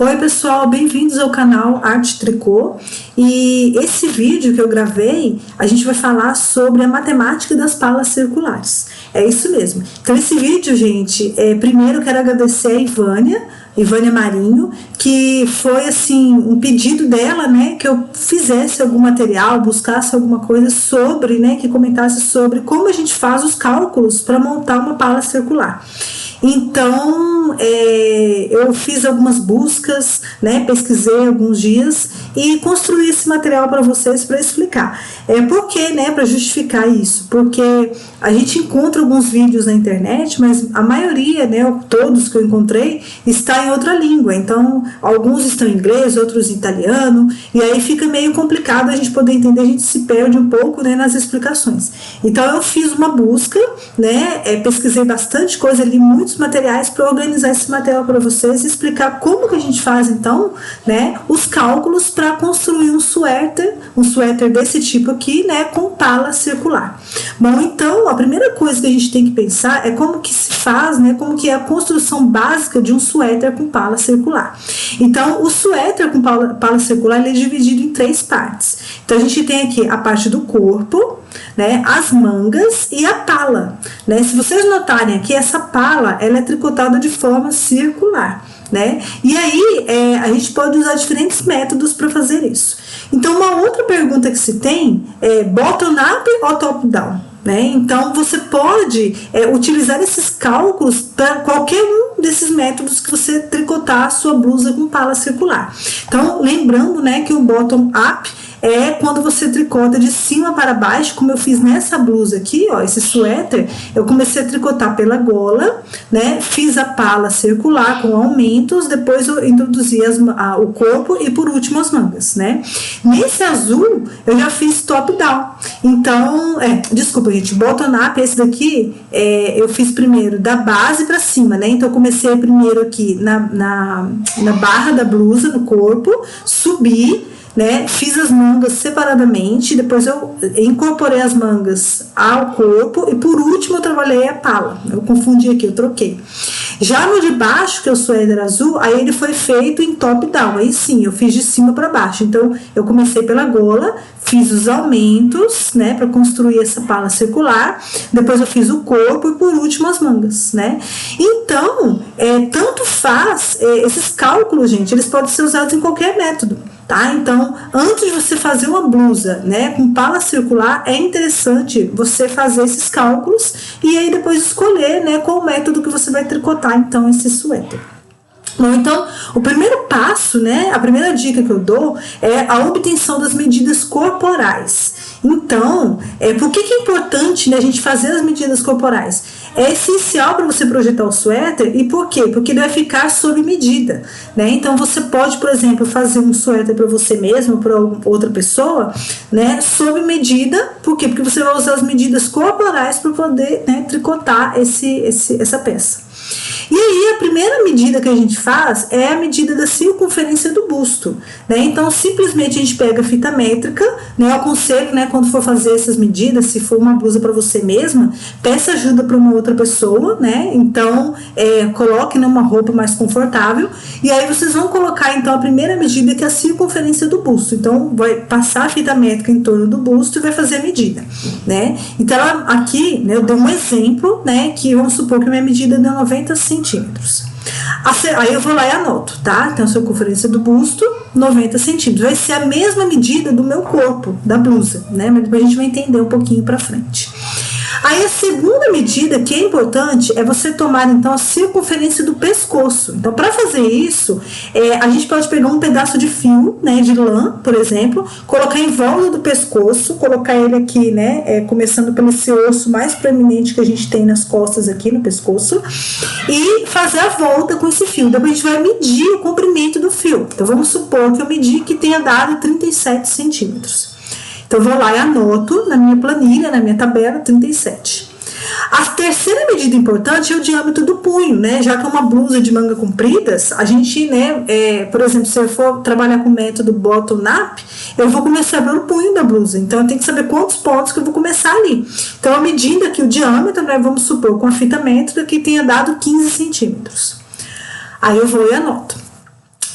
Oi pessoal, bem-vindos ao canal Arte Tricô, e esse vídeo que eu gravei, a gente vai falar sobre a matemática das palas circulares. É isso mesmo. Então esse vídeo, gente, primeiro eu quero agradecer a Ivânia Marinho, que foi assim um pedido dela, né, que eu fizesse algum material, buscasse alguma coisa sobre, né, que comentasse sobre como a gente faz os cálculos para montar uma pala circular. Então, eu fiz algumas buscas, né, pesquisei alguns dias e construí esse material para vocês para explicar. Por que, né, para justificar isso? Porque a gente encontra alguns vídeos na internet, mas a maioria, né, todos que eu encontrei, está em outra língua. Então, alguns estão em inglês, outros em italiano, e aí fica meio complicado a gente poder entender, a gente se perde um pouco, né, nas explicações. Então, eu fiz uma busca, né, pesquisei bastante coisa, li muitos materiais para organizar esse material para vocês e explicar como que a gente faz então, né, os cálculos para construir um suéter desse tipo aqui, né, com pala circular. Bom, então a primeira coisa que a gente tem que pensar é como que se faz, né, como que é a construção básica de um suéter com pala circular. Então o suéter com pala circular ele é dividido em três partes. Então a gente tem aqui a parte do corpo, né, as mangas e a pala, né? Se vocês notarem aqui, essa pala ela é tricotada de forma circular, né? E aí a gente pode usar diferentes métodos para fazer isso. Então uma outra pergunta que se tem é bottom-up ou top-down, né? Então você pode utilizar esses cálculos para qualquer um desses métodos que você tricotar a sua blusa com pala circular. Então lembrando, né, que o bottom-up é quando você tricota de cima para baixo, como eu fiz nessa blusa aqui, ó, esse suéter, eu comecei a tricotar pela gola, né, fiz a pala circular com aumentos, depois eu introduzi o corpo e por último as mangas, né. Nesse azul, eu já fiz top-down, então, desculpa gente, bottom-up, esse daqui, eu fiz primeiro da base para cima, né, então eu comecei primeiro aqui na barra da blusa, no corpo, subi, né, fiz as mangas separadamente, depois eu incorporei as mangas ao corpo e por último eu trabalhei a pala. Eu confundi aqui, eu troquei. Já no de baixo, que é o suéter azul, aí ele foi feito em top-down, aí sim, eu fiz de cima para baixo. Então eu comecei pela gola, fiz os aumentos, né, para construir essa pala circular, depois eu fiz o corpo e por último as mangas, né. Então, tanto faz, esses cálculos, gente, eles podem ser usados em qualquer método. Tá? Então, antes de você fazer uma blusa, né, com pala circular, é interessante você fazer esses cálculos e aí depois escolher, né, qual método que você vai tricotar então esse suéter. Bom, então, o primeiro passo, né, a primeira dica que eu dou é a obtenção das medidas corporais. Então, por que é importante, né, a gente fazer as medidas corporais? É essencial para você projetar o suéter, e por quê? Porque ele vai ficar sob medida, né? Então você pode, por exemplo, fazer um suéter para você mesmo, para outra pessoa, né, sob medida. Por quê? Porque você vai usar as medidas corporais para poder, né, tricotar essa peça. E aí a primeira medida que a gente faz é a medida da circunferência do busto, né? Então simplesmente a gente pega a fita métrica, né? Eu aconselho, né, quando for fazer essas medidas, se for uma blusa para você mesma, peça ajuda para uma outra pessoa, né? Então coloque numa roupa mais confortável e aí vocês vão colocar então a primeira medida, que é a circunferência do busto. Então vai passar a fita métrica em torno do busto e vai fazer a medida, né? Então aqui, né, eu dei um exemplo, né, que vamos supor que a minha medida deu 90 centímetros. Aí eu vou lá e anoto, tá? Então a circunferência do busto, 90 centímetros. Vai ser a mesma medida do meu corpo, da blusa, né? Mas depois a gente vai entender um pouquinho pra frente. Aí a segunda medida que é importante é você tomar então a circunferência do pescoço. Então para fazer isso, a gente pode pegar um pedaço de fio, né, de lã, por exemplo, colocar em volta do pescoço, colocar ele aqui, né, começando pelo esse osso mais proeminente que a gente tem nas costas aqui no pescoço, e fazer a volta com esse fio. Depois a gente vai medir o comprimento do fio. Então vamos supor que eu medi que tenha dado 37 centímetros. Então, eu vou lá e anoto na minha planilha, na minha tabela, 37. A terceira medida importante é o diâmetro do punho, né? Já que é uma blusa de manga compridas, a gente, né, por exemplo, se eu for trabalhar com o método bottom-up, eu vou começar pelo punho da blusa. Então, eu tenho que saber quantos pontos que eu vou começar ali. Então, medindo aqui o diâmetro, né, vamos supor, com a fita métrica que tenha dado 15 centímetros. Aí eu vou e anoto.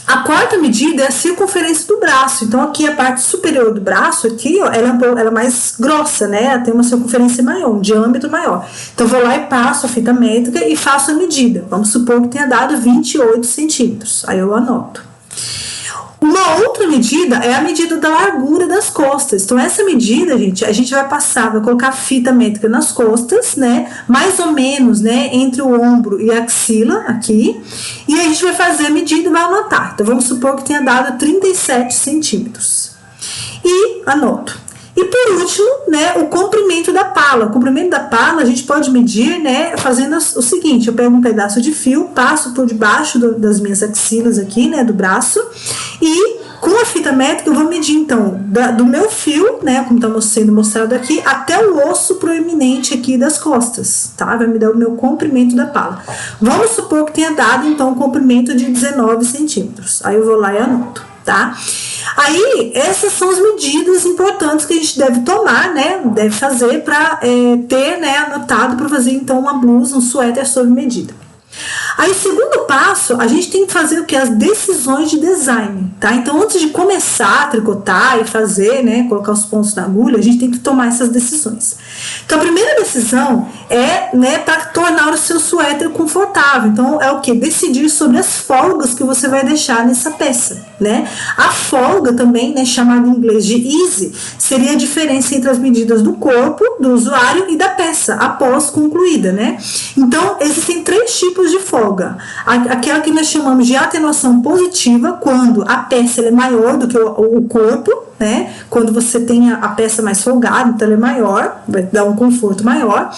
A quarta medida é a circunferência do braço. Então, aqui a parte superior do braço, aqui, ó, ela é mais grossa, né? Ela tem uma circunferência maior, um diâmetro maior. Então, eu vou lá e passo a fita métrica e faço a medida. Vamos supor que tenha dado 28 centímetros. Aí eu anoto. Uma outra medida é a medida da largura das costas. Então, essa medida, gente, a gente vai passar, vai colocar fita métrica nas costas, né? Mais ou menos, né? Entre o ombro e a axila, aqui. E a gente vai fazer a medida e vai anotar. Então, vamos supor que tenha dado 37 centímetros. E anoto. E por último, né, o comprimento da pala. O comprimento da pala a gente pode medir, né, fazendo o seguinte: eu pego um pedaço de fio, passo por debaixo das minhas axilas aqui, né, do braço, e com a fita métrica eu vou medir então do meu fio, né, como está sendo mostrado aqui, até o osso proeminente aqui das costas, tá? Vai me dar o meu comprimento da pala. Vamos supor que tenha dado então um comprimento de 19 centímetros. Aí eu vou lá e anoto, tá? Aí, essas são as medidas importantes que a gente deve tomar, né? Deve fazer para ter, né, anotado para fazer então uma blusa, um suéter sob medida. Aí, o segundo passo, a gente tem que fazer o que? As decisões de design, tá? Então, antes de começar a tricotar e fazer, né, colocar os pontos na agulha, a gente tem que tomar essas decisões. Então, a primeira decisão é, né, para tornar o seu suéter confortável. Então, é o que? Decidir sobre as folgas que você vai deixar nessa peça, né? A folga também, né, chamada em inglês de ease, seria a diferença entre as medidas do corpo do usuário e da peça, após concluída, né? Então, existem 3 tipos de folga. Aquela que nós chamamos de atenuação positiva, quando a peça é maior do que o corpo, né? Quando você tem a peça mais folgada, então ela é maior, vai dar um conforto maior.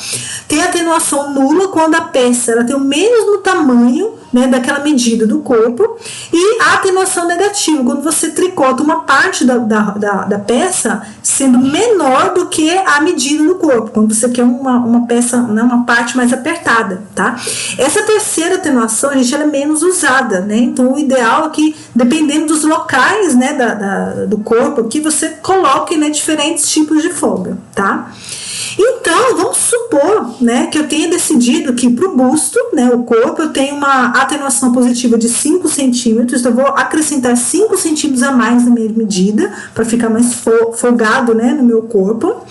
Tem a atenuação nula, quando a peça ela tem o mesmo tamanho, né, daquela medida do corpo. E a atenuação negativa, quando você tricota uma parte da peça sendo menor do que a medida do corpo, quando você quer uma peça, né, uma parte mais apertada, tá? Essa terceira atenuação, gente, ela é menos usada, né? Então, o ideal é que, dependendo dos locais, né, do corpo, que você coloque, né, diferentes tipos de folga, tá? Então, vamos supor, né, que eu tenha decidido que para o busto, né, o corpo, eu tenho uma atenuação positiva de 5 centímetros, então eu vou acrescentar 5 centímetros a mais na minha medida, para ficar mais folgado, né, no meu corpo.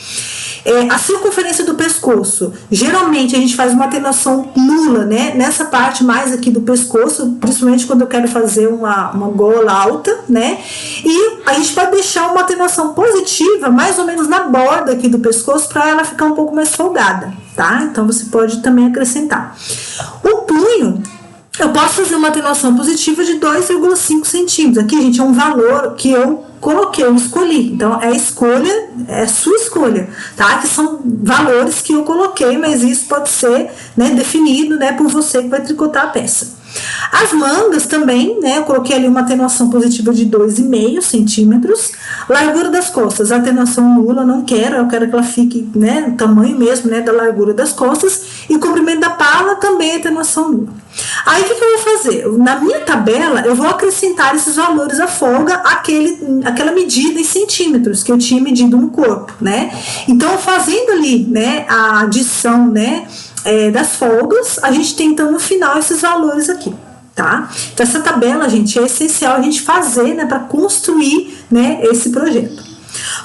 A circunferência do pescoço, geralmente a gente faz uma atenuação nula, né, nessa parte mais aqui do pescoço, principalmente quando eu quero fazer uma gola alta, né, e a gente pode deixar uma atenuação positiva mais ou menos na borda aqui do pescoço para ela ficar um pouco mais folgada, tá? Então você pode também acrescentar. O punho, eu posso fazer uma atenuação positiva de 2,5 centímetros. Aqui, gente, é um valor que eu coloquei, eu escolhi. Então, é a sua escolha, tá? Que são valores que eu coloquei, mas isso pode ser, né, definido, né, por você que vai tricotar a peça. As mangas também, né, eu coloquei ali uma atenuação positiva de 2,5 centímetros. Largura das costas, atenuação nula, eu quero que ela fique, né, no tamanho mesmo, né, da largura das costas. E o comprimento da pala também é atenuação nula. Aí, o que eu vou fazer? Na minha tabela, eu vou acrescentar esses valores à folga, aquela medida em centímetros que eu tinha medido no corpo, né? Então, fazendo ali, né, a adição, né, das folgas, a gente tem então no final esses valores aqui, tá? Então essa tabela, gente, é essencial a gente fazer, né, para construir, né, esse projeto.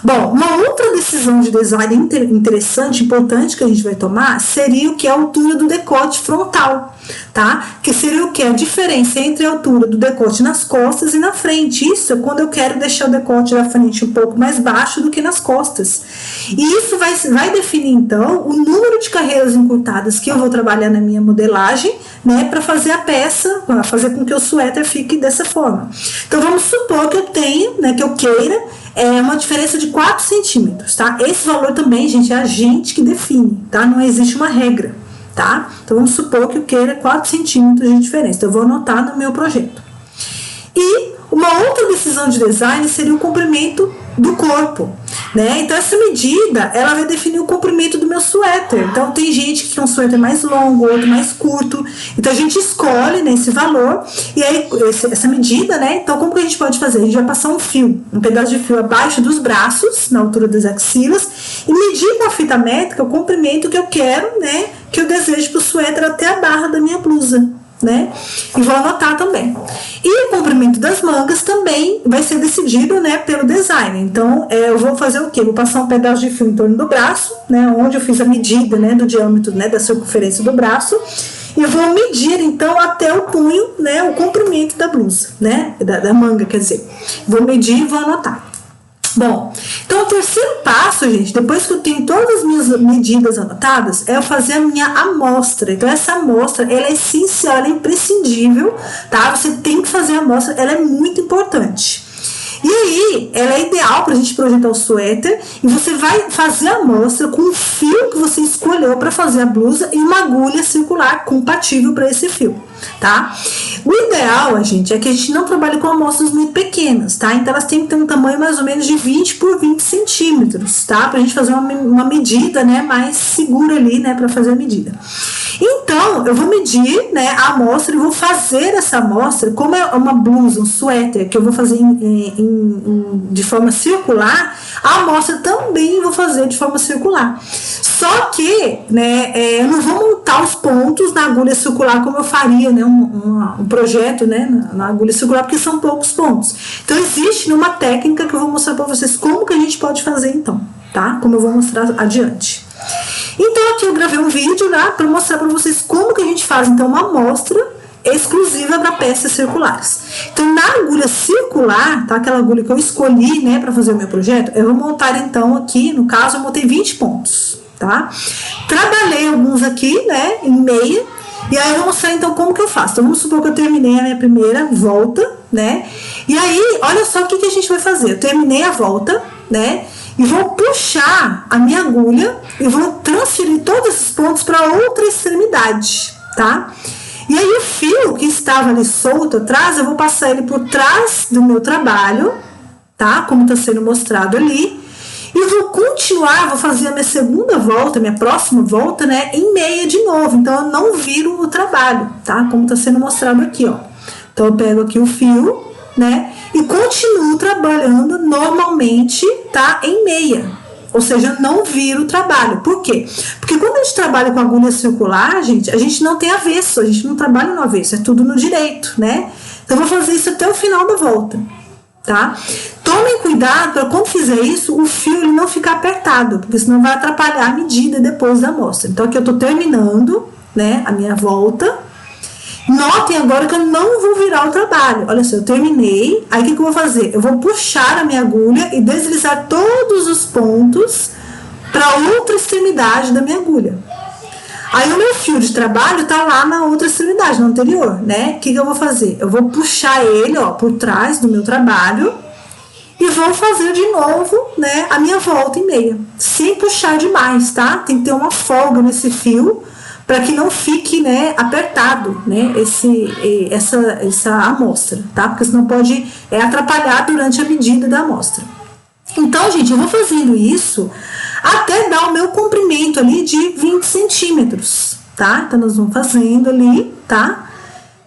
Bom, uma outra decisão de design interessante, importante que a gente vai tomar seria o que é a altura do decote frontal, tá? Que seria o que? A diferença entre a altura do decote nas costas e na frente. Isso é quando eu quero deixar o decote da frente um pouco mais baixo do que nas costas. E isso vai definir, então, o número de carreiras encurtadas que eu vou trabalhar na minha modelagem, né, para fazer a peça, para fazer com que o suéter fique dessa forma. Então, vamos supor que eu tenho, né, que eu queira uma diferença de 4 centímetros, tá? Esse valor também, gente, é a gente que define, tá? Não existe uma regra, tá? Então, vamos supor que eu queira 4 centímetros de diferença. Então, eu vou anotar no meu projeto. E uma outra decisão de design seria o comprimento do corpo, né? Então, essa medida, ela vai definir o comprimento do meu suéter. Então, tem gente que quer um suéter mais longo, outro mais curto. Então, a gente escolhe, né, esse valor e aí essa medida, né? Então, como que a gente pode fazer? A gente vai passar um pedaço de fio abaixo dos braços, na altura das axilas, e medir com a fita métrica o comprimento que eu quero, né? Que eu desejo para o suéter até a barra da minha blusa. né? E vou anotar também. E o comprimento das mangas também vai ser decidido, né, pelo designer. Então, eu vou fazer o quê? Vou passar um pedaço de fio em torno do braço, né, onde eu fiz a medida, né, do diâmetro, né, da circunferência do braço. E eu vou medir, então, até o punho, né, o comprimento da blusa, né, da manga, quer dizer. Vou medir e vou anotar. Bom, então o terceiro passo, gente, depois que eu tenho todas as minhas medidas anotadas, é eu fazer a minha amostra. Então essa amostra, ela é essencial, ela é imprescindível, tá? Você tem que fazer a amostra, ela é muito importante. E aí, ela é ideal para a gente projetar o suéter, e você vai fazer a amostra com o fio que você escolheu para fazer a blusa e uma agulha circular compatível para esse fio, tá? O ideal, gente, é que a gente não trabalhe com amostras muito pequenas, tá? Então elas têm que ter um tamanho mais ou menos de 20 por 20 centímetros, tá? Pra gente fazer uma medida, né, mais segura ali, né, para fazer a medida. Então, eu vou medir, né, a amostra e vou fazer essa amostra, como é uma blusa, um suéter, que eu vou fazer de forma circular, a amostra também vou fazer de forma circular. Só que, né, eu não vou montar os pontos na agulha circular como eu faria, né, um projeto, né, na agulha circular, porque são poucos pontos. Então, existe uma técnica que eu vou mostrar para vocês como que a gente pode fazer, então, tá? Como eu vou mostrar adiante. Então, aqui eu gravei um vídeo, né, para mostrar para vocês como que a gente faz, então, uma amostra exclusiva para peças circulares. Então, na agulha circular, tá, aquela agulha que eu escolhi, né, para fazer o meu projeto, eu vou montar, então, aqui, no caso, eu montei 20 pontos, tá? Trabalhei alguns aqui, né, em meia, e aí eu vou mostrar, então, como que eu faço. Então, vamos supor que eu terminei a minha primeira volta, né, e aí, olha só o que a gente vai fazer. Eu terminei a volta, né, e vou puxar a minha agulha e vou transferir todos esses pontos para outra extremidade, tá? E aí o fio que estava ali solto atrás, eu vou passar ele por trás do meu trabalho, tá? Como está sendo mostrado ali. E vou continuar, vou fazer a minha segunda volta, minha próxima volta, né? Em meia de novo. Então eu não viro o trabalho, tá? Como está sendo mostrado aqui, ó. Então eu pego aqui o fio, né? E continuo trabalhando normalmente, tá? Em meia. Ou seja, não viro o trabalho. Por quê? Porque quando a gente trabalha com agulha circular, gente, a gente não tem avesso, a gente não trabalha no avesso, é tudo no direito, né? Então, eu vou fazer isso até o final da volta, tá? Tomem cuidado para quando fizer isso, o fio ele não ficar apertado, porque senão vai atrapalhar a medida depois da amostra. Então, aqui eu tô terminando, né, a minha volta. Notem agora que eu não vou virar o trabalho. Olha só, eu terminei. Aí o que eu vou fazer? Eu vou puxar a minha agulha e deslizar todos os pontos para outra extremidade da minha agulha. Aí o meu fio de trabalho tá lá na outra extremidade, no anterior, né? O que eu vou fazer? Eu vou puxar ele, ó, por trás do meu trabalho e vou fazer de novo, né, a minha volta em meia. Sem puxar demais, tá? Tem que ter uma folga nesse fio, para que não fique, né, apertado, né, essa amostra, tá? Porque senão pode atrapalhar durante a medida da amostra. Então, gente, eu vou fazendo isso até dar o meu comprimento ali de 20 centímetros, tá? Então, nós vamos fazendo ali, tá?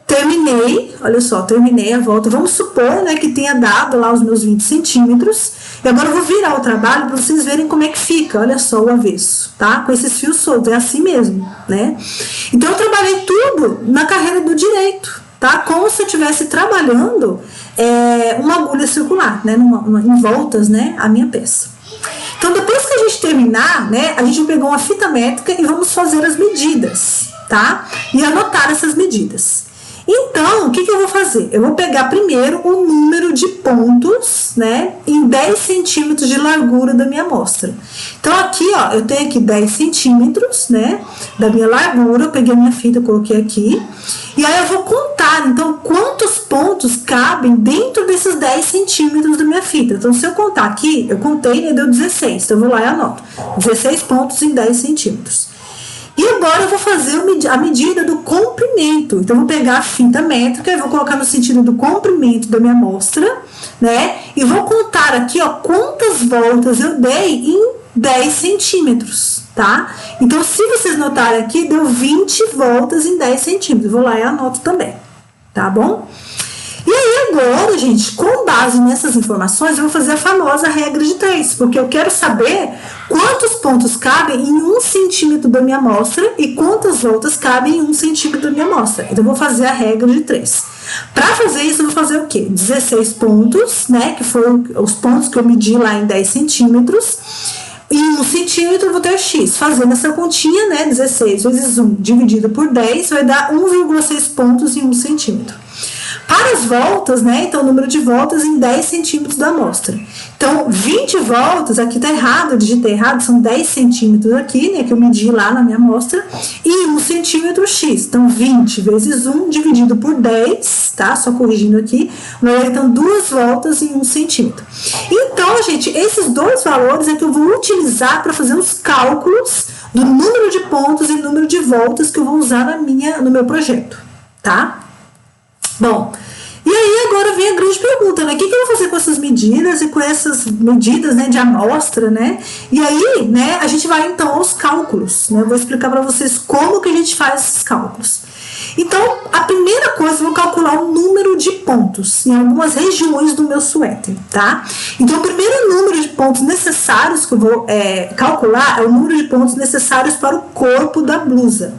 Terminei, olha só, terminei a volta. Vamos supor, né, que tenha dado lá os meus 20 centímetros. E agora eu vou virar o trabalho para vocês verem como é que fica, olha só o avesso, tá? Com esses fios soltos, é assim mesmo, né? Então, eu trabalhei tudo na carreira do direito, tá? Como se eu estivesse trabalhando uma agulha circular, né? Em voltas, né? A minha peça. Então, depois que a gente terminar, né? A gente vai pegar uma fita métrica e vamos fazer as medidas, tá? E anotar essas medidas. Então, o que eu vou fazer? Eu vou pegar primeiro o número de pontos, né, em 10 centímetros de largura da minha amostra. Então, aqui, ó, eu tenho aqui 10 centímetros, né, da minha largura. Eu peguei a minha fita, coloquei aqui. E aí, eu vou contar, então, quantos pontos cabem dentro desses 10 centímetros da minha fita. Então, se eu contar aqui, eu contei e deu 16. Então, eu vou lá e anoto. 16 pontos em 10 centímetros. E agora eu vou fazer a medida do comprimento. Então, eu vou pegar a fita métrica e vou colocar no sentido do comprimento da minha amostra, né? E vou contar aqui, ó, quantas voltas eu dei em 10 centímetros, tá? Então, se vocês notarem aqui, deu 20 voltas em 10 centímetros. Vou lá e anoto também, tá bom? E aí agora, gente, com base nessas informações, eu vou fazer a famosa regra de 3, porque eu quero saber quantos pontos cabem em 1 centímetro da minha amostra e quantas voltas cabem em 1 centímetro da minha amostra. Então, eu vou fazer a regra de 3. Para fazer isso, eu vou fazer o quê? 16 pontos, né? Que foram os pontos que eu medi lá em 10 centímetros. E 1 centímetro eu vou ter x. Fazendo essa continha, né? 16 vezes 1 dividido por 10 vai dar 1,6 pontos em 1 centímetro. Para as voltas, né? Então, o número de voltas em 10 centímetros da amostra. Então, 20 voltas, aqui tá errado, eu digitei errado, são 10 centímetros aqui, né? Que eu medi lá na minha amostra. E 1 centímetro x. Então, 20 vezes 1 dividido por 10, tá? Só corrigindo aqui. Vai dar, então, 2 voltas em 1 centímetro. Então, gente, esses dois valores é que eu vou utilizar para fazer os cálculos do número de pontos e número de voltas que eu vou usar no meu projeto, tá? Bom, e aí agora vem a grande pergunta, né? O que eu vou fazer com essas medidas e com essas medidas, né, de amostra, né? E aí, né, a gente vai então aos cálculos, né? Eu vou explicar para vocês como que a gente faz esses cálculos. Então, a primeira coisa, eu vou calcular o número de pontos em algumas regiões do meu suéter, tá? Então, o primeiro número de pontos necessários que eu vou calcular é o número de pontos necessários para o corpo da blusa.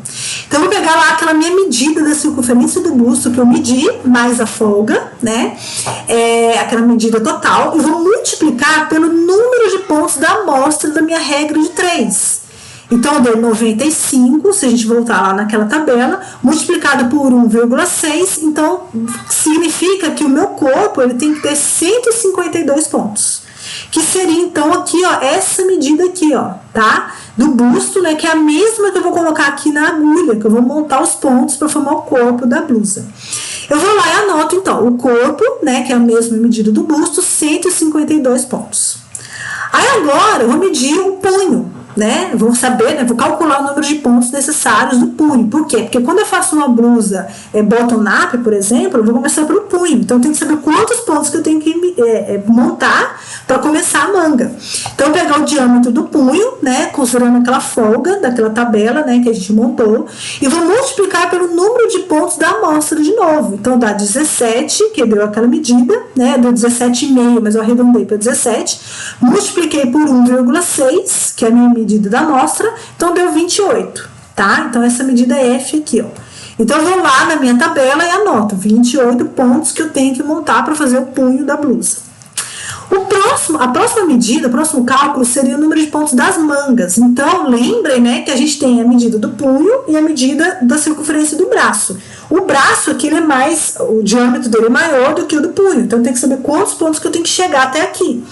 Então, eu vou pegar lá aquela minha medida da circunferência do busto que eu medi, mais a folga, né? Aquela medida total, e vou multiplicar pelo número de pontos da amostra da minha regra de 3. Então, eu dei 95, se a gente voltar lá naquela tabela, multiplicado por 1,6, então, significa que o meu corpo ele tem que ter 152 pontos. Que seria, então, aqui, ó, essa medida aqui, ó, tá? Do busto, né, que é a mesma que eu vou colocar aqui na agulha, que eu vou montar os pontos para formar o corpo da blusa. Eu vou lá e anoto, então, o corpo, né, que é a mesma medida do busto, 152 pontos. Aí, agora, eu vou medir o punho, né? Vou saber, né? Vou calcular o número de pontos necessários do punho. Por quê? Porque quando eu faço uma blusa bottom-up, por exemplo, eu vou começar pelo punho. Então, eu tenho que saber quantos pontos que eu tenho que montar para começar a manga. Então, eu vou pegar o diâmetro do punho, né? Considerando aquela folga daquela tabela, né? Que a gente montou. E vou multiplicar pelo número de pontos da amostra de novo. Então, dá 17, que deu aquela medida, né? Deu 17,5, mas eu arredondei para 17. Multipliquei por 1,6, que é a minha medida da amostra, então deu 28, tá? Então, essa medida é F aqui, ó. Então, eu vou lá na minha tabela e anoto 28 pontos que eu tenho que montar para fazer o punho da blusa. A próxima medida, o próximo cálculo seria o número de pontos das mangas. Então, lembrem, né, que a gente tem a medida do punho e a medida da circunferência do braço. O braço aqui, o diâmetro dele é maior do que o do punho. Então, eu tenho que saber quantos pontos que eu tenho que chegar até aqui.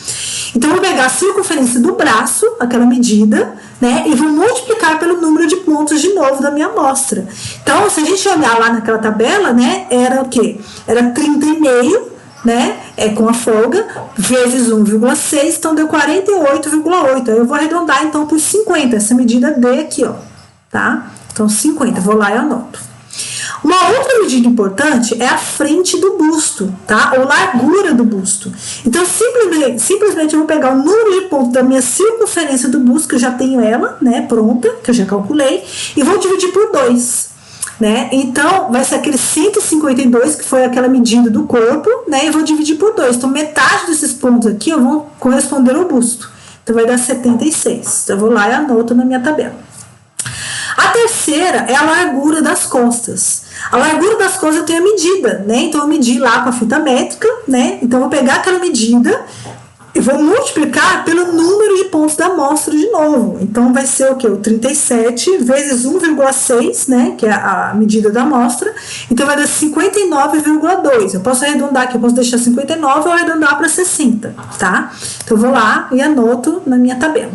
Então, eu vou pegar a circunferência do braço, aquela medida, né, e vou multiplicar pelo número de pontos de novo da minha amostra. Então, se a gente olhar lá naquela tabela, né, era o quê? Era 30,5, né, com a folga, vezes 1,6, então deu 48,8. Aí eu vou arredondar, então, por 50, essa medida D aqui, ó, tá? Então, 50, vou lá e anoto. Uma outra medida importante é a frente do busto, tá? Ou largura do busto. Então, simplesmente eu vou pegar o número de pontos da minha circunferência do busto, que eu já tenho ela, né, pronta, que eu já calculei, e vou dividir por 2. Né? Então, vai ser aquele 152, que foi aquela medida do corpo, né? E eu vou dividir por 2. Então, metade desses pontos aqui vão corresponder ao busto. Então, vai dar 76. Então, eu vou lá e anoto na minha tabela. A terceira é a largura das costas. A largura das costas eu tenho a medida, né? Então, eu medi lá com a fita métrica, né? Então, eu vou pegar aquela medida e vou multiplicar pelo número de pontos da amostra de novo. Então, vai ser o quê? O 37 vezes 1,6, né? Que é a medida da amostra. Então, vai dar 59,2. Eu posso arredondar aqui, eu posso deixar 59 ou arredondar para 60, tá? Então, eu vou lá e anoto na minha tabela.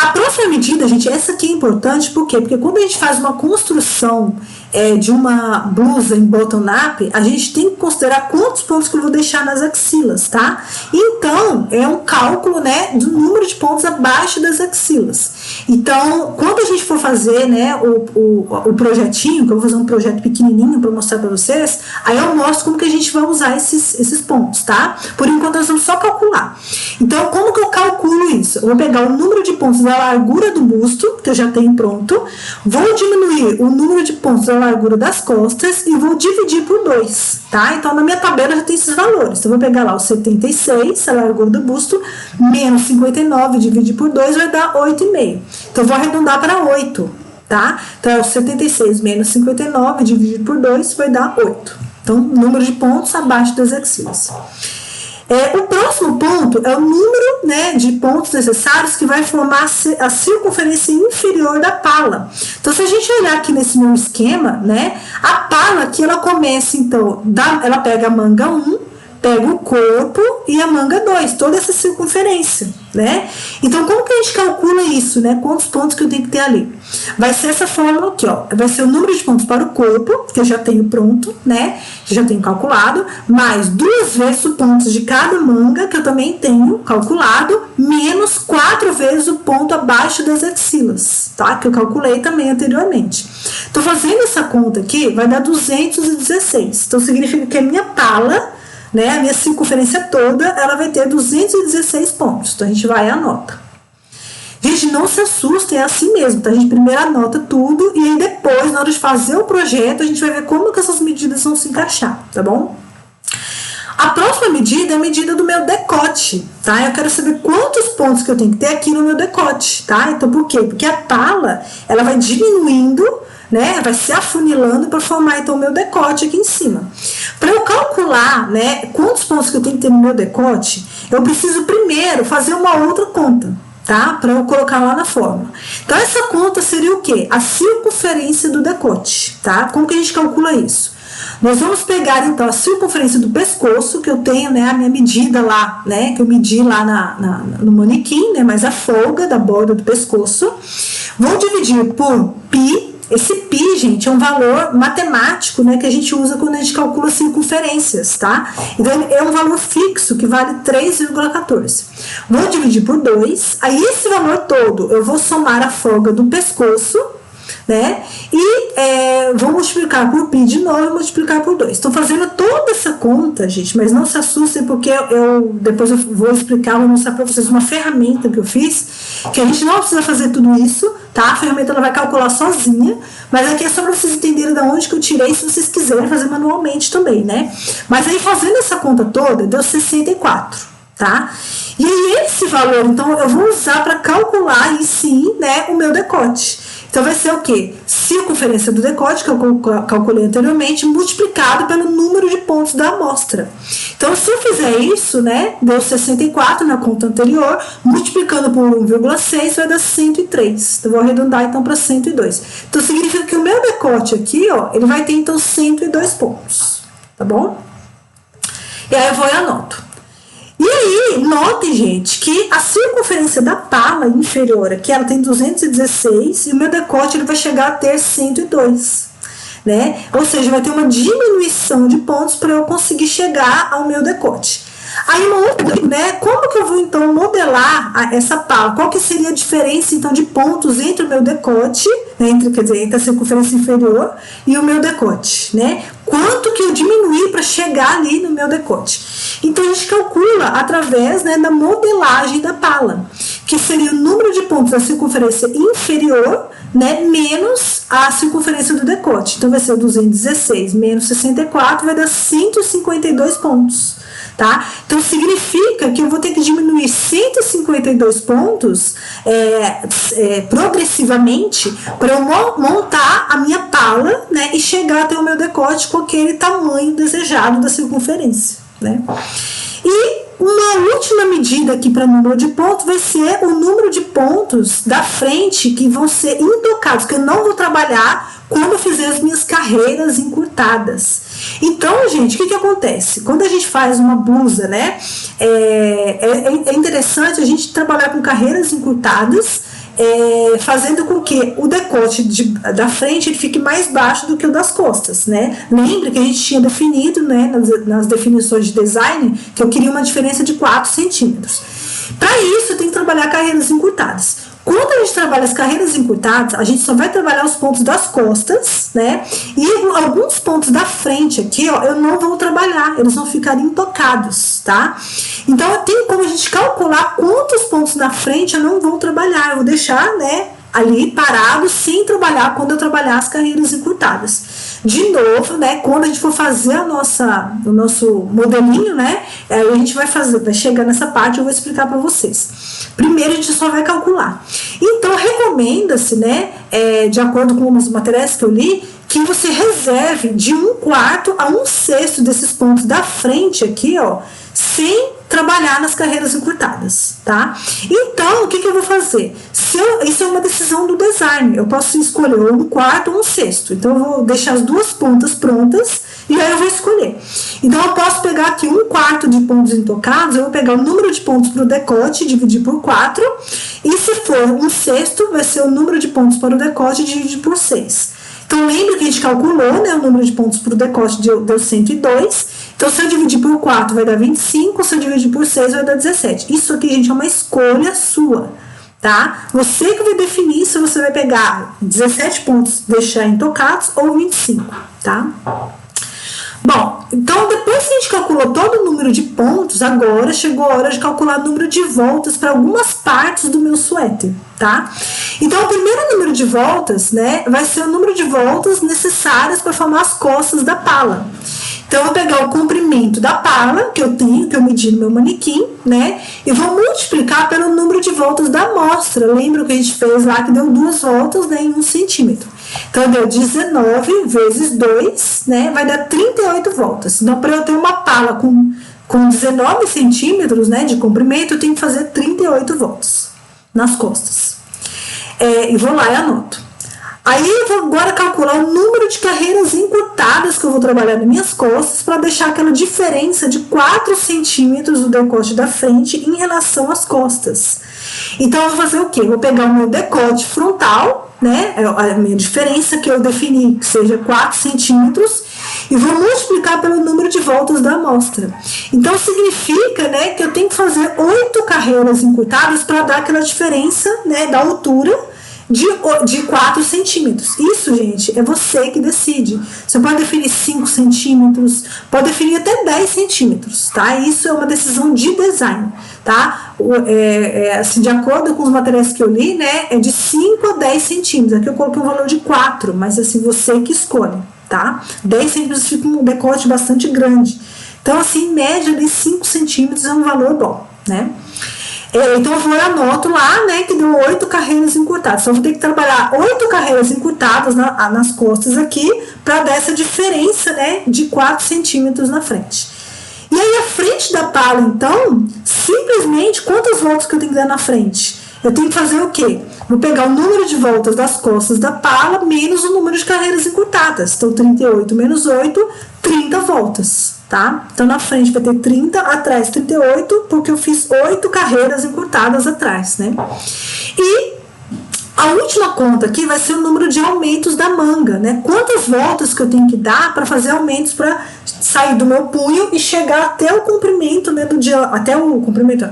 A próxima medida, gente, essa aqui é importante, por quê? Porque quando a gente faz uma construção de uma blusa em bottom-up, a gente tem que considerar quantos pontos que eu vou deixar nas axilas, tá? Então, é um cálculo, né, do número de pontos abaixo das axilas. Então, quando a gente for fazer, né, o projetinho, que eu vou fazer um projeto pequenininho para mostrar para vocês, aí eu mostro como que a gente vai usar esses pontos, tá? Por enquanto, nós vamos só calcular. Então, como que eu calculo isso? Eu vou pegar o número de pontos da largura do busto, que eu já tenho pronto, vou diminuir o número de pontos da largura das costas e vou dividir por 2, tá? Então, na minha tabela já tem esses valores. Então, eu vou pegar lá o 76, a largura do busto, menos 59, dividir por 2, vai dar 8,5. Então, eu vou arredondar para 8, tá? Então, é o 76 menos 59, dividido por 2, vai dar 8. Então, número de pontos abaixo das axilas. O próximo ponto é o número, né, de pontos necessários que vai formar a circunferência inferior da pala. Então, se a gente olhar aqui nesse meu esquema, né, a pala aqui, ela começa, então, ela pega a manga 1, pega o corpo e a manga 2, toda essa circunferência, né? Então, como que a gente calcula isso, né? Quantos pontos que eu tenho que ter ali? Vai ser essa fórmula aqui, ó. Vai ser o número de pontos para o corpo, que eu já tenho pronto, né? Que já tenho calculado, mais 2 vezes os pontos de cada manga, que eu também tenho calculado, menos 4 vezes o ponto abaixo das axilas, tá? Que eu calculei também anteriormente. Tô fazendo essa conta aqui, vai dar 216. Então, significa que a minha pala, né, a minha circunferência toda, ela vai ter 216 pontos. Então, a gente vai e anota. Gente, não se assustem, é assim mesmo, tá? A gente primeiro anota tudo e aí depois, na hora de fazer o projeto, a gente vai ver como que essas medidas vão se encaixar, tá bom? A próxima medida é a medida do meu decote, tá? Eu quero saber quantos pontos que eu tenho que ter aqui no meu decote, tá? Então, por quê? Porque a pala, ela vai diminuindo, né, vai se afunilando para formar então o meu decote aqui em cima. Para eu calcular, né, quantos pontos que eu tenho que ter no meu decote, eu preciso primeiro fazer uma outra conta, tá? Para eu colocar lá na fórmula. Então, essa conta seria o quê? A circunferência do decote, tá? Como que a gente calcula isso? Nós vamos pegar, então, a circunferência do pescoço, que eu tenho, né, a minha medida lá, né, que eu medi lá no manequim, né, mas a folga da borda do pescoço. Vou dividir por π. Esse π, gente, é um valor matemático, né, que a gente usa quando a gente calcula circunferências, tá? Então, é um valor fixo que vale 3,14. Vou dividir por 2, aí esse valor todo eu vou somar a folga do pescoço, né? E vou multiplicar por π de novo e multiplicar por 2. Estou fazendo toda essa conta, gente, mas não se assustem porque depois eu vou explicar, vou mostrar para vocês uma ferramenta que eu fiz, que a gente não precisa fazer tudo isso, tá? A ferramenta ela vai calcular sozinha, mas aqui é só para vocês entenderem de onde que eu tirei, se vocês quiserem fazer manualmente também, né? Mas aí fazendo essa conta toda, deu 64, tá? E aí esse valor, então, eu vou usar para calcular aí sim, né, o meu decote. Então, vai ser o quê? Circunferência do decote, que eu calculei anteriormente, multiplicado pelo número de pontos da amostra. Então, se eu fizer isso, né, deu 64 na conta anterior, multiplicando por 1,6 vai dar 103. Então, vou arredondar, então, para 102. Então, significa que o meu decote aqui, ó, ele vai ter, então, 102 pontos, tá bom? E aí, eu vou e anoto. E aí, notem, gente, que a circunferência da pala inferior aqui, ela tem 216 e o meu decote ele vai chegar a ter 102, né? Ou seja, vai ter uma diminuição de pontos para eu conseguir chegar ao meu decote. Aí, uma outra, né? Como que eu vou, então, modelar essa pala? Qual que seria a diferença, então, de pontos entre o meu decote, né? Entre a circunferência inferior e o meu decote, né? Quanto que eu diminuí para chegar ali no meu decote? Então, a gente calcula através, né, da modelagem da pala, que seria o número de pontos da circunferência inferior, né, menos a circunferência do decote. Então, vai ser 216 menos 64, vai dar 152 pontos. Tá? Então, significa que eu vou ter que diminuir 152 pontos progressivamente para eu montar a minha pala, né, e chegar até o meu decote com aquele tamanho desejado da circunferência, né? E uma última medida aqui para número de pontos vai ser o número de pontos da frente que vão ser intocados, que eu não vou trabalhar quando eu fizer as minhas carreiras encurtadas. Então, gente, o que acontece? Quando a gente faz uma blusa, né, é interessante a gente trabalhar com carreiras encurtadas, fazendo com que o decote da frente ele fique mais baixo do que o das costas, né? Lembra que a gente tinha definido, né, nas definições de design, que eu queria uma diferença de 4 centímetros. Para isso, eu tenho que trabalhar carreiras encurtadas. Quando a gente trabalha as carreiras encurtadas, a gente só vai trabalhar os pontos das costas, né? E alguns pontos da frente aqui, ó, eu não vou trabalhar, eles vão ficar intocados, tá? Então, tem como a gente calcular quantos pontos na frente eu não vou trabalhar, eu vou deixar, né, ali parado sem trabalhar quando eu trabalhar as carreiras encurtadas. De novo, né, quando a gente for fazer o nosso modelinho, né, a gente vai chegar nessa parte, eu vou explicar para vocês. Primeiro a gente só vai calcular. Então recomenda-se, né, de acordo com os materiais que eu li, que você reserve de 1/4 a 1/6 desses pontos da frente aqui, ó, sem trabalhar nas carreiras encurtadas, tá? Então, o que eu vou fazer? Isso é uma decisão do design, eu posso escolher 1/4 ou 1/6. Então, eu vou deixar as duas pontas prontas e aí eu vou escolher. Então, eu posso pegar aqui 1/4 de pontos intocados, eu vou pegar o número de pontos para o decote e dividir por 4, e se for 1/6, vai ser o número de pontos para o decote e dividir por 6. Então, lembra que a gente calculou, né, o número de pontos para o decote deu 102. Então, se eu dividir por 4, vai dar 25. Se eu dividir por 6, vai dar 17. Isso aqui, gente, é uma escolha sua, tá? Você que vai definir se você vai pegar 17 pontos, deixar intocados, ou 25, tá? Bom, então depois que a gente calculou todo o número de pontos, agora chegou a hora de calcular o número de voltas para algumas partes do meu suéter, tá? Então o primeiro número de voltas, né, vai ser o número de voltas necessárias para formar as costas da pala. Então eu vou pegar o comprimento da pala que eu tenho, que eu medi no meu manequim, né, e vou multiplicar pelo número de voltas da amostra. Lembra que a gente fez lá que deu 2 voltas, né, em 1 centímetro. Então, deu 19 vezes 2, né, vai dar 38 voltas. Então, para eu ter uma pala com 19 centímetros, né, de comprimento, eu tenho que fazer 38 voltas nas costas. E vou lá e anoto. Aí, eu vou agora calcular o número de carreiras encurtadas que eu vou trabalhar nas minhas costas para deixar aquela diferença de 4 centímetros do decote da frente em relação às costas. Então, eu vou fazer o quê? Eu vou pegar o meu decote frontal, né, a minha diferença que eu defini que seja 4 centímetros, e vou multiplicar pelo número de voltas da amostra. Então, significa, né, que eu tenho que fazer 8 carreiras encurtadas para dar aquela diferença, né, da altura de 4 centímetros. Isso, gente, é você que decide. Você pode definir 5 centímetros, pode definir até 10 centímetros, tá? Isso é uma decisão de design, tá? Assim, de acordo com os materiais que eu li, né, é de 5 a 10 centímetros. Aqui eu coloquei um valor de 4, mas assim, você que escolhe, tá? 10 centímetros fica um decote bastante grande. Então, assim, em média, ali, 5 centímetros é um valor bom, né? Então, eu vou e anoto lá, né, que deu 8 carreiras encurtadas. Então, eu vou ter que trabalhar 8 carreiras encurtadas nas costas aqui, para dar essa diferença, né, de 4 centímetros na frente. E aí, a frente da pala, então, simplesmente, quantas voltas que eu tenho que dar na frente? Eu tenho que fazer o quê? Vou pegar o número de voltas das costas da pala menos o número de carreiras encurtadas. Então, 38 menos 8, 30 voltas, tá? Então, na frente vai ter 30, atrás 38, porque eu fiz 8 carreiras encurtadas atrás, né? E a última conta aqui vai ser o número de aumentos da manga, né? Quantas voltas que eu tenho que dar para fazer aumentos para sair do meu punho e chegar até o comprimento, né,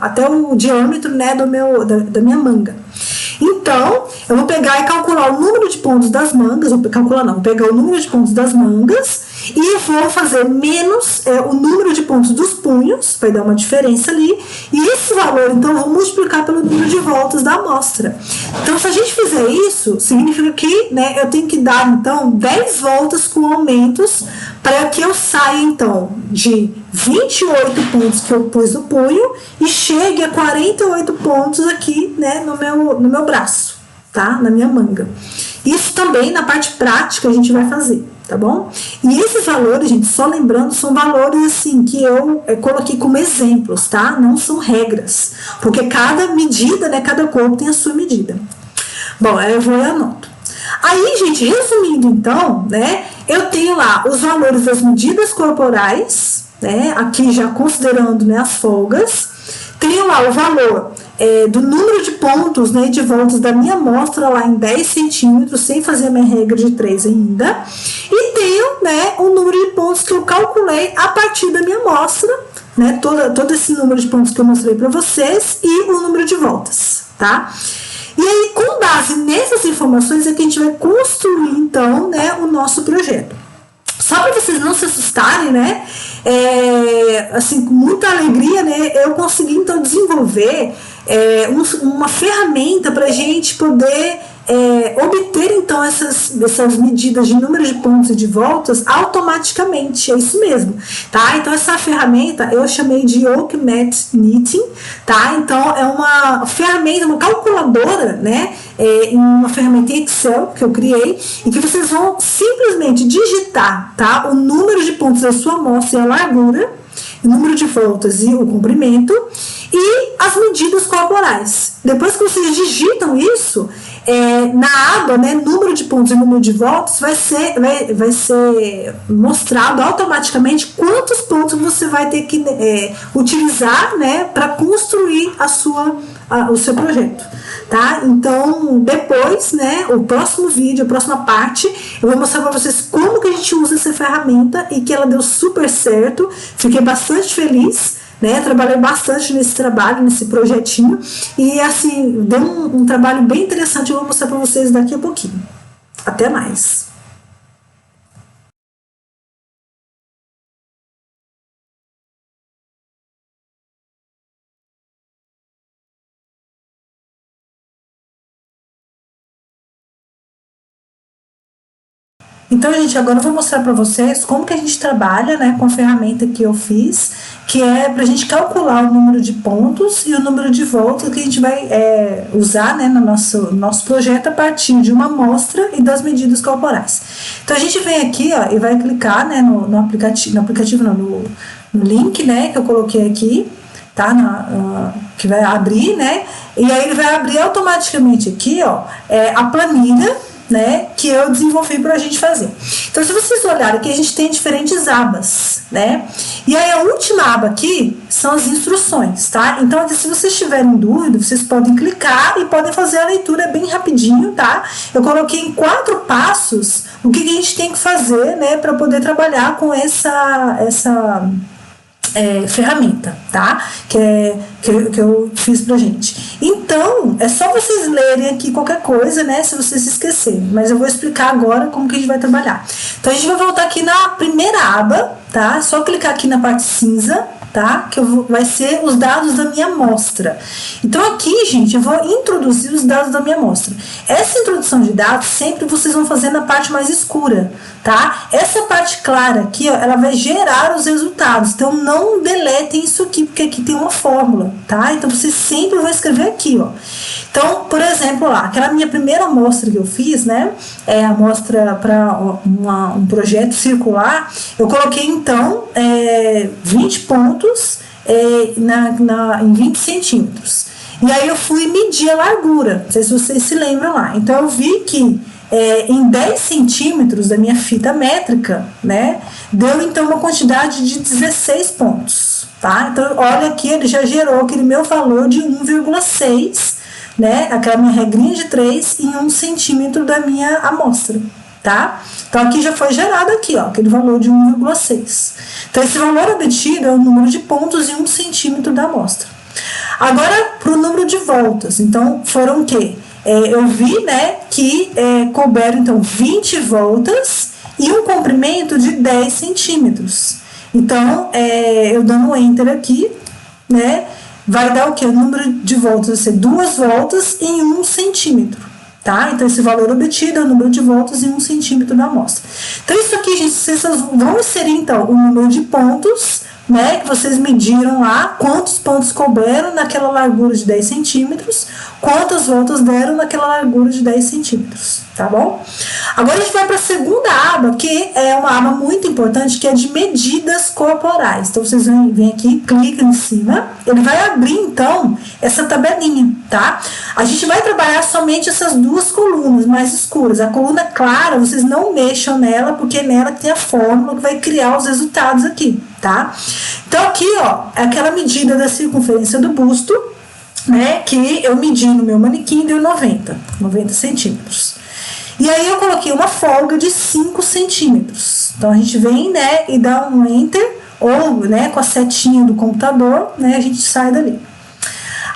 até o diâmetro, né, da minha manga. Então, eu vou pegar e calcular o número de pontos das mangas, vou pegar o número de pontos das mangas e vou fazer menos o número de pontos dos punhos, vai dar uma diferença ali, e esse valor, então, eu vou multiplicar pelo número de voltas da amostra. Então, se a gente fizer isso, significa que, né, eu tenho que dar, então, 10 voltas com aumentos para que eu saia, então, de 28 pontos que eu pus no punho e chegue a 48 pontos aqui, né, no meu braço, tá? Na minha manga. Isso também na parte prática a gente vai fazer, tá bom? E esses valores, gente, só lembrando, são valores assim que eu coloquei como exemplos, tá? Não são regras, porque cada medida, né, cada corpo tem a sua medida. Bom, aí eu vou e anoto. Aí, gente, resumindo então, né, eu tenho lá os valores das medidas corporais, né, aqui já considerando, né, as folgas, tenho lá o valor do número de pontos, né, de voltas da minha amostra lá em 10 centímetros, sem fazer a minha regra de 3 ainda, e tenho, né, o número de pontos que eu calculei a partir da minha amostra, né, todo esse número de pontos que eu mostrei para vocês e o número de voltas, tá? E aí, com base nessas informações, é que a gente vai construir, então, né, o nosso projeto. Só para vocês não se assustarem, né? Assim, com muita alegria, né? Eu consegui, então, desenvolver uma ferramenta para a gente poder obter, então, essas medidas de número de pontos e de voltas automaticamente. É isso mesmo, tá? Então, essa ferramenta eu chamei de Oakmat Knitting, tá? Então, é uma ferramenta, uma calculadora, né? Uma ferramenta em Excel que eu criei e que vocês vão simplesmente digitar, tá? O número de pontos da sua amostra e a largura, o número de voltas e o comprimento e as medidas corporais. Depois que vocês digitam isso, na aba, né, número de pontos e número de voltas, vai ser mostrado automaticamente quantos pontos você vai ter que utilizar, né, para construir o seu projeto, tá? Então, depois, né, o próximo vídeo, a próxima parte, eu vou mostrar para vocês como que a gente usa essa ferramenta e que ela deu super certo. Fiquei bastante feliz, né? Trabalhei bastante nesse trabalho, nesse projetinho, e assim, deu um trabalho bem interessante. Eu vou mostrar para vocês daqui a pouquinho. Até mais! Então, gente, agora eu vou mostrar para vocês como que a gente trabalha, né, com a ferramenta que eu fiz, que é para a gente calcular o número de pontos e o número de voltas que a gente vai usar, né, no nosso projeto a partir de uma amostra e das medidas corporais. Então, a gente vem aqui, ó, e vai clicar, né, no aplicativo, no link, né, que eu coloquei aqui, tá, que vai abrir, né, e aí ele vai abrir automaticamente aqui, ó, a planilha, né, que eu desenvolvi para a gente fazer. Então, se vocês olharem aqui, a gente tem diferentes abas, né? E aí a última aba aqui são as instruções, tá? Então, aqui, se vocês tiverem dúvida, vocês podem clicar e podem fazer a leitura bem rapidinho, tá? Eu coloquei em 4 passos o que a gente tem que fazer, né, para poder trabalhar com essa ferramenta, tá? Que eu fiz pra gente. Então, é só vocês lerem aqui qualquer coisa, né? Se vocês se esquecerem. Mas eu vou explicar agora como que a gente vai trabalhar. Então, a gente vai voltar aqui na primeira aba, tá? Só clicar aqui na parte cinza, tá? Que vai ser os dados da minha amostra. Então, aqui, gente, eu vou introduzir os dados da minha amostra. Essa introdução de dados, sempre vocês vão fazer na parte mais escura, tá? Essa parte clara aqui, ó, ela vai gerar os resultados. Então, não deletem isso aqui, porque aqui tem uma fórmula, tá? Então, vocês sempre vão escrever aqui, ó. Então, por exemplo, lá, aquela minha primeira amostra que eu fiz, né? A amostra para um projeto circular, eu coloquei, então, 20 pontos em 20 centímetros. E aí eu fui medir a largura, não sei se vocês se lembram lá. Então, eu vi que em 10 centímetros da minha fita métrica, né, deu então uma quantidade de 16 pontos, tá? Então, olha aqui, ele já gerou aquele meu valor de 1,6, né, aquela minha regrinha de 3 em 1 centímetro da minha amostra, tá? Então, aqui já foi gerado aqui, ó, aquele valor de 1,6. Então, esse valor obtido é o número de pontos em 1 centímetro da amostra. Agora, para o número de voltas, então, foram o quê? Eu vi, né, que couberam, então, 20 voltas e um comprimento de 10 centímetros. Então, eu dando um Enter aqui, né, vai dar o quê? O número de voltas vai ser 2 voltas em 1 centímetro, tá? Então, esse valor obtido é o número de voltas em 1 centímetro da amostra. Então, isso aqui, gente, vocês vão inserir, então, o número de pontos, né, que vocês mediram lá, quantos pontos couberam naquela largura de 10 centímetros, quantas voltas deram naquela largura de 10 centímetros, tá bom? Agora a gente vai para a segunda aba, que é uma aba muito importante, que é de medidas corporais. Então, vocês vêm aqui, clicam em cima, ele vai abrir, então, essa tabelinha, tá? A gente vai trabalhar somente essas 2 colunas mais escuras. A coluna clara, vocês não mexam nela, porque é nela que tem a fórmula que vai criar os resultados aqui, tá? Então, aqui, ó, é aquela medida da circunferência do busto, né, que eu medi no meu manequim, deu 90 centímetros. E aí, eu coloquei uma folga de 5 centímetros. Então, a gente vem, né, e dá um Enter, ou, né, com a setinha do computador, né, a gente sai dali.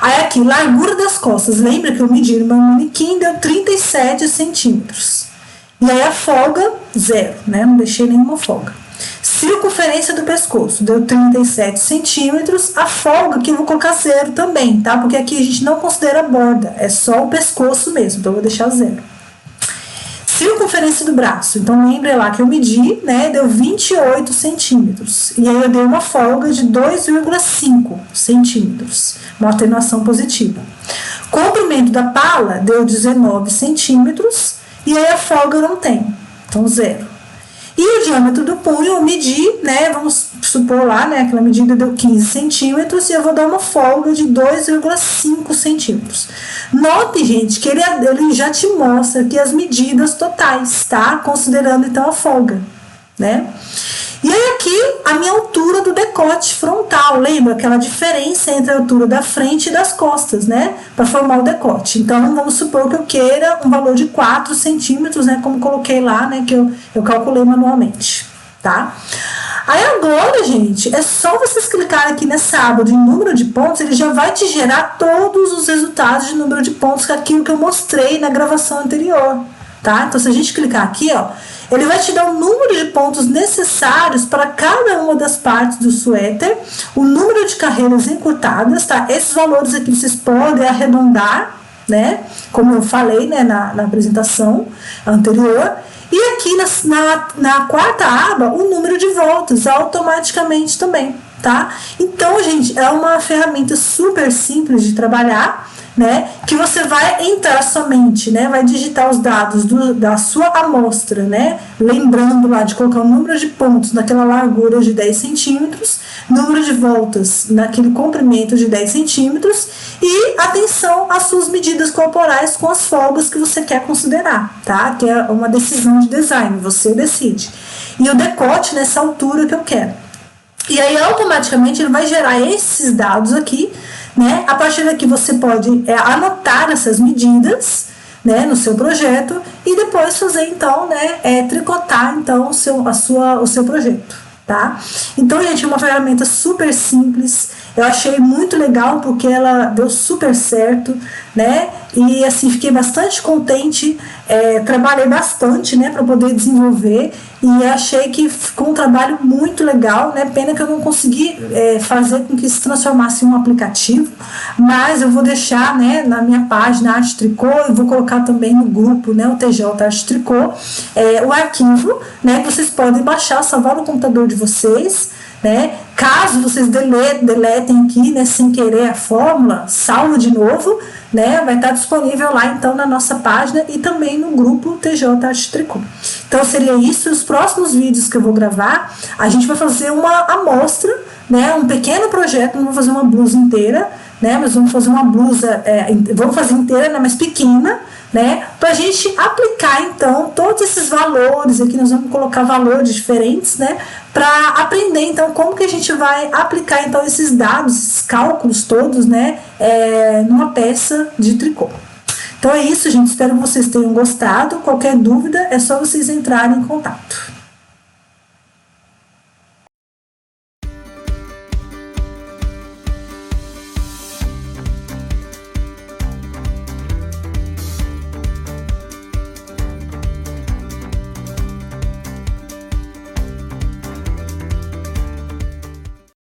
Aí aqui, largura das costas. Lembra que eu medi no meu manequim, deu 37 centímetros. E aí a folga, 0, né? Não deixei nenhuma folga. Circunferência do pescoço, deu 37 centímetros. A folga aqui eu vou colocar 0 também, tá? Porque aqui a gente não considera a borda, é só o pescoço mesmo, então eu vou deixar 0. Circunferência do braço, então lembre lá que eu medi, né? Deu 28 centímetros. E aí eu dei uma folga de 2,5 centímetros, uma atenuação positiva. Comprimento da pala deu 19 centímetros. E aí a folga eu não tenho, então 0. E o diâmetro do punho eu medi, né, vamos supor lá, né, aquela medida deu 15 centímetros e eu vou dar uma folga de 2,5 centímetros. Note, gente, que ele já te mostra aqui as medidas totais, tá? Considerando então a folga, né? E aí aqui a minha altura do decote frontal, lembra aquela diferença entre a altura da frente e das costas, né? Para formar o decote. Então vamos supor que eu queira um valor de 4 centímetros, né? Como coloquei lá, né? Que eu calculei manualmente, tá? Aí agora, gente, é só vocês clicarem aqui nessa aba de número de pontos, ele já vai te gerar todos os resultados de número de pontos, que é aquilo que eu mostrei na gravação anterior, tá? Então se a gente clicar aqui, ó, ele vai te dar o número de pontos necessários para cada uma das partes do suéter, o número de carreiras encurtadas, tá? Esses valores aqui vocês podem arredondar, né? Como eu falei, né, na apresentação anterior. E aqui na quarta aba, o número de voltas automaticamente também, tá? Então, gente, é uma ferramenta super simples de trabalhar, né? Que você vai entrar somente, né? Vai digitar os dados da sua amostra, né? Lembrando lá de colocar o número de pontos naquela largura de 10 centímetros, número de voltas naquele comprimento de 10 centímetros e atenção às suas medidas corporais com as folgas que você quer considerar, tá? Que é uma decisão de design, você decide. E o decote nessa altura que eu quero. E aí, automaticamente, ele vai gerar esses dados aqui, né? A partir daqui, você pode anotar essas medidas, né, no seu projeto e depois fazer, então, né, tricotar, então, o seu projeto, tá? Então, gente, é uma ferramenta super simples. Eu achei muito legal porque ela deu super certo, né? E assim, fiquei bastante contente, trabalhei bastante, né, para poder desenvolver e achei que ficou um trabalho muito legal, né? Pena que eu não consegui fazer com que se transformasse em um aplicativo, mas eu vou deixar, né, na minha página Arte Tricô e vou colocar também no grupo, né, o TJ Arte Tricô, o arquivo, né, que vocês podem baixar, salvar no computador de vocês, né? Caso vocês deletem aqui, né, sem querer a fórmula, salva de novo, né? Vai estar disponível lá então na nossa página e também no grupo TJ Arte Tricô. Então seria isso. Os próximos vídeos que eu vou gravar, a gente vai fazer uma amostra, né? Um pequeno projeto, não vou fazer uma blusa inteira, né? Mas vamos fazer uma blusa, vamos fazer inteira, né? Mas pequena, né? Pra gente aplicar então todos esses valores aqui, nós vamos colocar valores diferentes, né? Para aprender então como que a gente vai aplicar então esses dados, esses cálculos todos, né? Numa peça de tricô. Então é isso, gente. Espero que vocês tenham gostado. Qualquer dúvida é só vocês entrarem em contato.